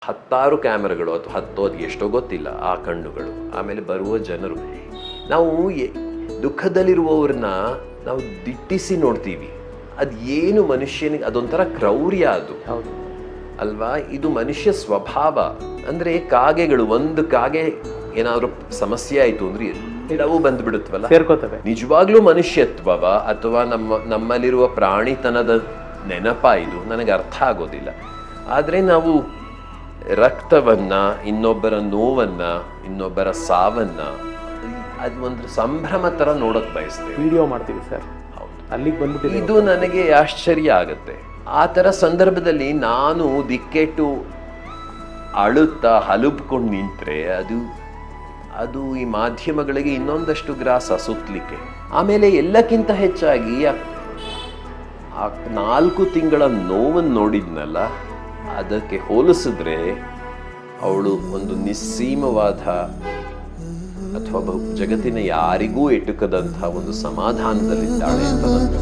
10 ಕ್ಯಾಮೆರಾಗಳು ಅಥವಾ 10 ಅದು ಎಷ್ಟೋ ಗೊತ್ತಿಲ್ಲ, ಆ ಕಣ್ಣುಗಳು, ಆಮೇಲೆ ಬರುವ ಜನರು. ನಾವು ದುಃಖದಲ್ಲಿರುವವ್ರನ್ನ ನಾವು ದಿಟ್ಟಿಸಿ ನೋಡ್ತೀವಿ. ಅದು ಏನು ಮನುಷ್ಯನಿಗೆ ಅದೊಂಥರ ಕ್ರೌರ್ಯ ಅದು ಅಲ್ವಾ? ಇದು ಮನುಷ್ಯ ಸ್ವಭಾವ. ಅಂದರೆ ಕಾಗೆಗಳು, ಒಂದು ಕಾಗೆ ಏನಾದ್ರು ಸಮಸ್ಯೆ ಆಯಿತು ಅಂದ್ರೆ ಎಲ್ಲವೂ ಬಂದ್ಬಿಡುತ್ತವಲ್ಲ, ಸೇರ್ಕೋತವೆ. ನಿಜವಾಗ್ಲೂ ಮನುಷ್ಯತ್ವವ ಅಥವಾ ನಮ್ಮಲ್ಲಿರುವ ಪ್ರಾಣಿತನದ ನೆನಪ ಇದು ನನಗೆ ಅರ್ಥ ಆಗೋದಿಲ್ಲ. ಆದರೆ ನಾವು ರಕ್ತವನ್ನ, ಇನ್ನೊಬ್ಬರ ನೋವನ್ನ, ಇನ್ನೊಬ್ಬರ ಸಾವನ್ನ ಅದು ಒಂದು ಸಂಭ್ರಮ ತರ ನೋಡಕ್ ಬಯಸ್ತೇವೆ. ವಿಡಿಯೋ ಮಾಡ್ತೀವಿ ಸರ್, ಅಲ್ಲಿಗೆ ಬಂದ್ಬಿಟ್ಟಿದೆ. ಇದು ನನಗೆ ಆಶ್ಚರ್ಯ ಆಗುತ್ತೆ. ಆ ಥರ ಸಂದರ್ಭದಲ್ಲಿ ನಾನು ದಿಕ್ಕೆಟ್ಟು ಅಳುತ್ತಾ ಹಲುಬ್ಕೊಂಡು ನಿಂತ್ರೆ ಅದು ಈ ಮಾಧ್ಯಮಗಳಿಗೆ ಇನ್ನೊಂದಷ್ಟು ಗ್ರಾಸ ಸುತ್ತಲಿಕ್ಕೆ. ಆಮೇಲೆ ಎಲ್ಲಕ್ಕಿಂತ ಹೆಚ್ಚಾಗಿ ಆ 4 ತಿಂಗಳ ನೋವನ್ನು ನೋಡಿದ್ನಲ್ಲ, ಅದಕ್ಕೆ ಹೋಲಿಸಿದ್ರೆ ಅವಳು ಒಂದು ನಿಸ್ಸೀಮವಾದ ಅಥವಾ ಜಗತ್ತಿನ ಯಾರಿಗೂ ಎಟುಕದಂತಹ ಒಂದು ಸಮಾಧಾನದಲ್ಲಿದ್ದಾಳೆ ಅಂತ ನನಗೆ